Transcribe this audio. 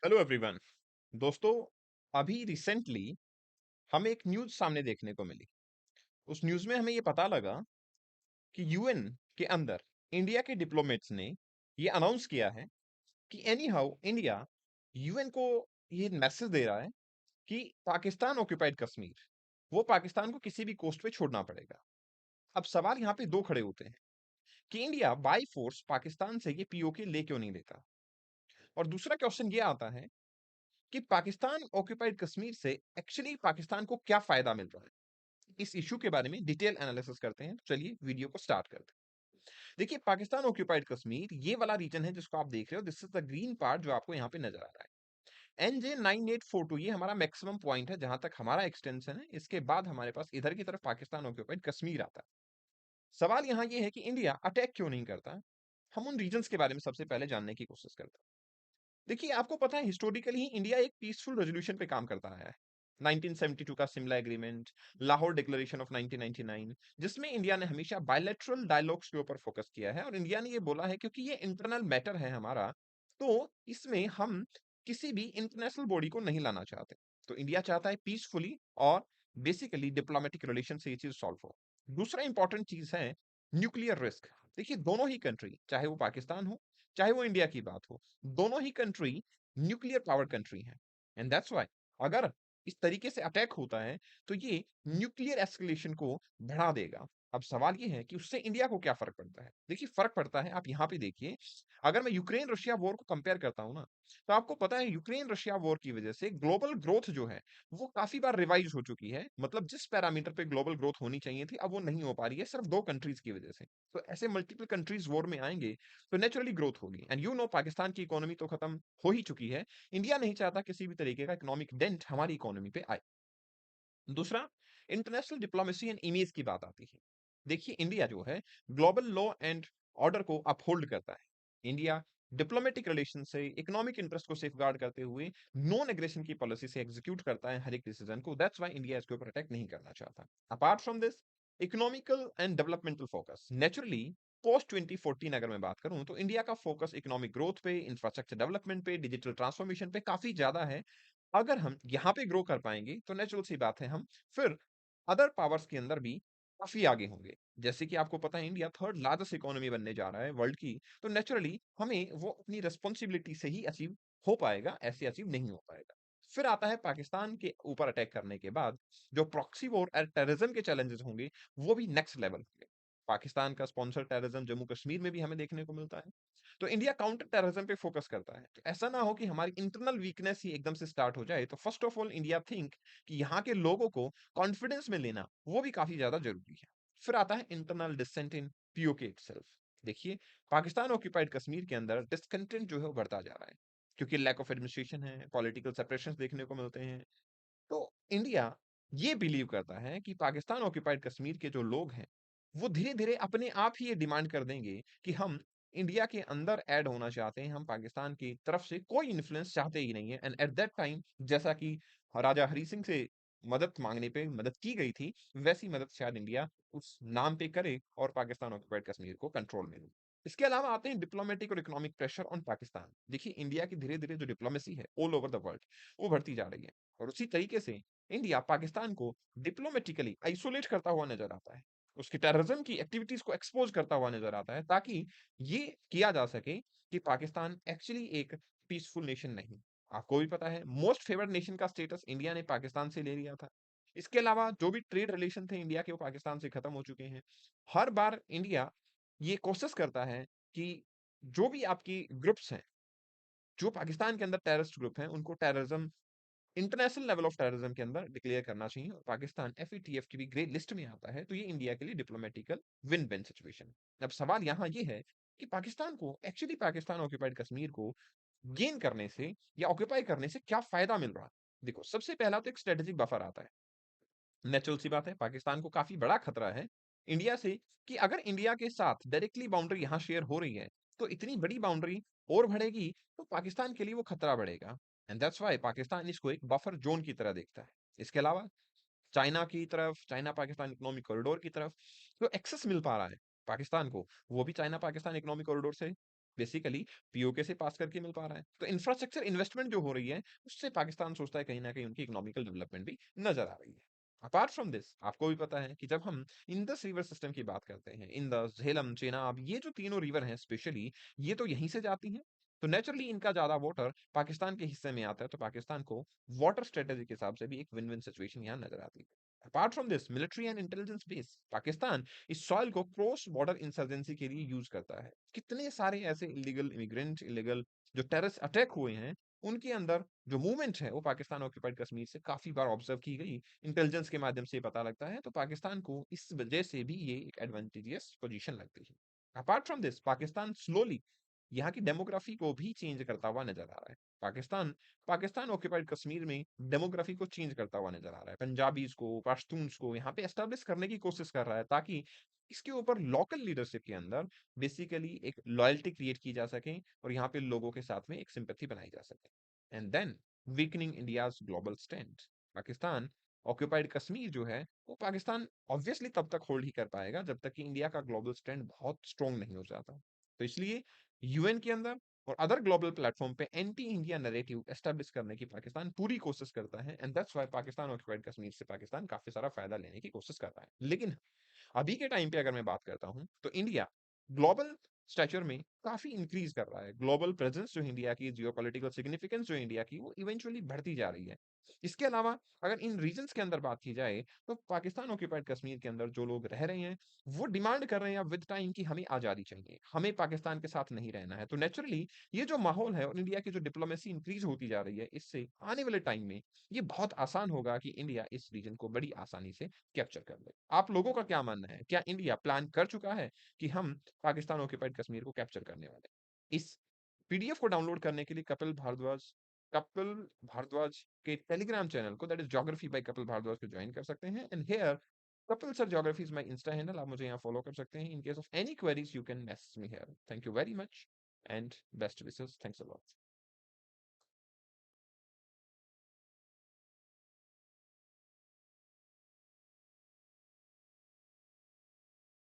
Hello everyone. दोस्तों, अभी recently हमें एक न्यूज़ सामने देखने को मिली। उस न्यूज़ में हमें ये पता लगा कि यूएन के अंदर इंडिया के डिप्लोमेट्स ने ये अनाउंस किया है कि एनी हाउ इंडिया यूएन को ये मैसेज दे रहा है कि पाकिस्तान ऑक्युपाइड कश्मीर वो पाकिस्तान को किसी भी कोस्ट पे छोड़ना पड़ेगा। अब सवाल यहाँ पे दो खड़े होते हैं कि इंडिया बाय फोर्स पाकिस्तान से ये पीओके ले क्यों नहीं लेता, और दूसरा क्वेश्चन ये आता है कि पाकिस्तान ऑक्युपाइड कश्मीर से एक्चुअली पाकिस्तान को क्या फायदा मिल रहा है। इस इश्यू के बारे में डिटेल एनालिसिस करते हैं। तो चलिए वीडियो को स्टार्ट करते हैं। देखिए, पाकिस्तान ऑक्युपाइड कश्मीर ये वाला रीजन है जिसको आप देख रहे हो। This is the green part जो आपको यहाँ पे नजर आ रहा है। NJ9842 ये हमारा मैक्सिमम पॉइंट है जहां तक हमारा एक्सटेंशन है। इसके बाद हमारे पास इधर की तरफ पाकिस्तान ऑक्युपाइड कश्मीर आता है। सवाल यहाँ ये है कि इंडिया अटैक क्यों नहीं करता। हम उन रीजन्स के बारे में सबसे पहले जानने की कोशिश करते हैं। देखिए, आपको पता है हिस्टोरिकली ही इंडिया एक पीसफुल रेजोल्यूशन पे काम करता आया है। 1972 का सिमला एग्रीमेंट, लाहौर डिक्लेरेशन ऑफ 1999, जिसमें इंडिया ने हमेशा बायलैटरल डायलॉग्स के ऊपर फोकस किया है। और इंडिया ने ये बोला है क्योंकि ये इंटरनल मैटर है हमारा, तो इसमें हम किसी भी इंटरनेशनल बॉडी को नहीं लाना चाहते। तो इंडिया चाहता है पीसफुली और बेसिकली डिप्लोमेटिक रिलेशन से ये चीज सॉल्व हो। दूसरा इंपॉर्टेंट चीज है न्यूक्लियर रिस्क। देखिए, दोनों ही कंट्री, चाहे वो पाकिस्तान हो चाहे वो इंडिया की बात हो, दोनों ही कंट्री न्यूक्लियर पावर कंट्री हैं। एंड दैट्स व्हाई अगर इस तरीके से अटैक होता है तो ये न्यूक्लियर एस्केलेशन को बढ़ा देगा। अब सवाल ये है कि उससे इंडिया को क्या फर्क पड़ता है। देखिए, फर्क पड़ता है, आप यहां पे देखिए। अगर मैं यूक्रेन रशिया वॉर को कंपेयर करता हूं ना, तो आपको पता है यूक्रेन रशिया वॉर की वजह से ग्लोबल ग्रोथ जो है वो काफी बार रिवाइज हो चुकी है। मतलब जिस पैरामीटर पे ग्लोबल ग्रोथ होनी चाहिए थी, अब वो नहीं हो पा रही है, सिर्फ दो कंट्रीज की वजह से। तो ऐसे मल्टीपल कंट्रीज वॉर में आएंगे तो नेचुरली ग्रोथ होगी। एंड यू नो, पाकिस्तान की इकोनॉमी तो खत्म हो ही चुकी है। इंडिया नहीं चाहता किसी भी तरीके का इकोनॉमिक डेंट हमारी इकोनॉमी पे आए। दूसरा, इंटरनेशनल डिप्लोमेसी एंड इमेज की बात आती है। देखिए, इंडिया जो है ग्लोबल लॉ एंड ऑर्डर को अपहोल्ड करता है। इंडिया डिप्लोमेटिक रिलेशन से इकोनॉमिक इंटरेस्ट को सेफगार्ड करते हुए नॉन एग्रेशन की पॉलिसी से एग्जीक्यूट करता है हर एक डिसीजन को। दैट्स व्हाई इंडिया इसके ऊपर अटैक नहीं करना चाहता। Apart from this, economical and developmental focus naturally post 2014 अगर मैं बात करूं तो इंडिया का फोकस इकोनॉमिक ग्रोथ पे, इंफ्रास्ट्रक्चर डेवलपमेंट पे, डिजिटल ट्रांसफॉर्मेशन पे काफी ज्यादा है। अगर हम यहाँ पे ग्रो कर पाएंगे तो नेचुरल सी बात है हम फिर अदर पावर्स के अंदर भी काफी आगे होंगे। जैसे कि आपको पता है इंडिया थर्ड लार्जेस्ट इकोनॉमी बनने जा रहा है वर्ल्ड की। तो नेचुरली हमें वो अपनी रिस्पॉन्सिबिलिटी से ही अचीव हो पाएगा, ऐसे अचीव नहीं हो पाएगा। फिर आता है पाकिस्तान के ऊपर अटैक करने के बाद जो प्रॉक्सी वॉर और टेररिज्म के चैलेंजेस होंगे वो भी नेक्स्ट लेवल होंगे। पाकिस्तान का स्पॉन्सर टेररिज्म जम्मू कश्मीर में भी हमें देखने को मिलता है। तो इंडिया काउंटर टेररिज्म पे फोकस करता है। तो ऐसा ना हो कि हमारी इंटरनल वीकनेस ही एकदम से स्टार्ट हो जाए। तो first of all India think कि यहाँ के लोगों को कॉन्फिडेंस में लेना वो भी काफी ज्यादा जरूरी है। फिर आता है इंटरनल डिसेंट इन पीओके इटसेल्फ। देखिए, पाकिस्तान ऑक्यूपाइड कश्मीर के अंदर डिसकंटेंट जो है वो बढ़ता जा रहा है क्योंकि लैक ऑफ एडमिनिस्ट्रेशन है, पॉलिटिकल सेपरेशन देखने को मिलते हैं। तो इंडिया ये बिलीव करता है कि पाकिस्तान ऑक्यूपाइड कश्मीर के जो लोग हैं वो धीरे धीरे अपने आप ही ये डिमांड कर देंगे कि हम इंडिया के अंदर ऐड होना चाहते हैं, हम पाकिस्तान की तरफ से कोई इन्फ्लुएंस चाहते ही नहीं है। एंड एट दैट टाइम, जैसा कि राजा हरी सिंह से मदद मांगने पे मदद की गई थी, वैसी मदद शायद इंडिया उस नाम पे करे और पाकिस्तान ऑक्यूपाइड कश्मीर को कंट्रोल में ले। इसके अलावा आते हैं डिप्लोमेटिक और इकोनॉमिक प्रेशर ऑन पाकिस्तान। देखिए, इंडिया की धीरे धीरे जो डिप्लोमेसी है ऑल ओवर द वर्ल्ड वो बढ़ती जा रही है। और उसी तरीके से इंडिया पाकिस्तान को डिप्लोमेटिकली आइसोलेट करता हुआ नजर आता है, उसकी टेररिज्म की एक्टिविटीज को एक्सपोज करता हुआ नजर आता है, ताकि ये किया जा सके कि पाकिस्तान एक्चुअली एक पीसफुल नेशन नहीं। आपको भी पता है मोस्ट फेवर्ड नेशन का स्टेटस इंडिया ने पाकिस्तान से ले लिया था। इसके अलावा जो भी ट्रेड रिलेशन थे इंडिया के वो पाकिस्तान से खत्म हो चुके हैं। हर बार इंडिया ये कोशिश करता है कि जो भी आपकी ग्रुप्स हैं, जो पाकिस्तान के अंदर टेररिस्ट ग्रुप हैं, उनको terrorism international level of terrorism के अंदर डिक्लेयर करना चाहिए। और पाकिस्तान एफएटीएफ की भी ग्रे लिस्ट में आता है, तो ये इंडिया के लिए डिप्लोमेटिकल विन विन सिचुएशन। अब सवाल यहाँ ये है कि पाकिस्तान को एक्चुअली पाकिस्तान ऑक्यूपाइड कश्मीर को गेन करने से या ऑक्यूपाई करने से क्या फायदा मिल रहा है। देखो, सबसे पहला तो एक स्ट्रेटेजिक बफर आता है। नेचुरल सी बात है, पाकिस्तान को काफी बड़ा खतरा है इंडिया से, कि अगर इंडिया के साथ डायरेक्टली बाउंड्री यहां शेयर हो रही है तो इतनी बड़ी बाउंड्री और बढ़ेगी तो पाकिस्तान के लिए वो खतरा बढ़ेगा। एंड दैट्स व्हाई पाकिस्तान इसको एक बफर जोन की तरह देखता है। इसके अलावा चाइना की तरफ, चाइना पाकिस्तान इकोनॉमिक कॉरिडोर की तरफ जो एक्सेस मिल पा रहा है पाकिस्तान को, वो भी चाइना पाकिस्तान इकोनॉमिक कॉरिडोर से बेसिकली पीओके से पास करके मिल पा रहा है। तो इंफ्रास्ट्रक्चर इन्वेस्टमेंट जो हो रही है, उससे पाकिस्तान सोचता है कहीं न कहीं उनकी इकोनॉमिकल डेवलपमेंट भी नज़र आ रही है। अपार्ट फ्रॉम दिस आपको भी पता है कि जब हम इंडस रिवर सिस्टम की बात करते हैं, इंडस, झेलम, चेनाब ये जो तीनों रिवर हैं स्पेशली, ये तो यहीं से जाती हैं। तो नेचुरली इनका ज़्यादा वाटर पाकिस्तान के हिस्से में आता है, तो पाकिस्तान को वाटर स्ट्रेटेजी के हिसाब से भी एक विन-विन सिचुएशन यहाँ नज़र आती है। Apart from this military and intelligence base, Pakistan इस सॉइल को क्रॉस बॉर्डर इंसर्जेंसी के लिए यूज़ करता है। कितने सारे ऐसे इल्लीगल इमिग्रेंट, इल्लीगल जो टेररिस्ट अटैक हुए हैं, उनके अंदर जो मूवमेंट है, वो पाकिस्तान ऑक्युपाइड कश्मीर से काफ़ी बार ऑब्ज़र्व की गई। इंटेलिजेंस के माध्यम से ये पता लगता है, तो पाकिस्तान को इस वजह से भी ये एक एडवांटेजियस पोज़ीशन लगती है। Apart from this Pakistan slowly यहाँ की डेमोग्राफी को भी चेंज करता हुआ नज़र आ रहा है। पाकिस्तान पाकिस्तान ऑक्युपाइड कश्मीर में डेमोग्राफी को चेंज करता हुआ नज़र आ रहा है। पंजाबीज़ को, पश्तून्स को यहाँ पे एस्टेब्लिश करने की कोशिश कर रहा है, ताकि इसके ऊपर लोकल लीडरशिप के अंदर बेसिकली एक लॉयल्टी क्रिएट की जा सके और यहाँ पे लोगों के साथ में एक सिंपैथी बनाई जा सके। And then weakening India's global stand, Pakistan occupied Kashmir जो है, वो पाकिस्तान ऑब्वियसली तब तक होल्ड ही कर पाएगा जब तक कि इंडिया का ग्लोबल स्टैंड बहुत स्ट्रॉन्ग नहीं हो जाता। तो इसलिए यूएन के अंदर और अदर ग्लोबल प्लेटफॉर्म पे एंटी इंडिया नैरेटिव एस्टेब्लिश करने की पाकिस्तान पूरी कोशिश करता है, and that's why Pakistan occupied Kashmir से पाकिस्तान काफी सारा फायदा लेने की कोशिश कर रहा है। लेकिन अभी के टाइम पे अगर मैं बात करता हूं, तो इंडिया ग्लोबल स्टैचर में काफी इंक्रीज कर रहा है। ग्लोबल प्रेजेंस जो इंडिया की, जियोपॉलिटिकल सिग्निफिकेंस जो इंडिया की, वो इवेंचुअली बढ़ती जा रही है। इसके अलावा अगर इन रीजन्स के अंदर बात की जाए, तो पाकिस्तान ऑक्युपाइड कश्मीर के अंदर जो लोग रह रहे हैं, वो डिमांड कर रहे हैं विद टाइम कि हमें आजादी चाहिए, हमें पाकिस्तान के साथ नहीं रहना है। तो नेचुरली ये जो माहौल है और इंडिया की जो डिप्लोमेसी इंक्रीज होती जा रही है, इससे आने वाले टाइम में ये बहुत आसान होगा कि इंडिया इस रीजन को बड़ी आसानी से कैप्चर कर ले। आप लोगों का क्या मानना है? क्या इंडिया प्लान कर चुका है कि हम पाकिस्तान ऑक्युपाइड कश्मीर को कैप्चर करने वाले हैं? इस पीडीएफ को डाउनलोड करने के लिए कपिल भारद्वाज के टेलीग्राम चैनल को, that is geography by Kapil Bhardwaj, को ज्वाइन कर सकते हैं। And here Kapil sir geography is my insta handle, आप मुझे यहाँ फॉलो कर सकते हैं। In case of any queries you can message me here. Thank you very much and best wishes. Thanks a lot.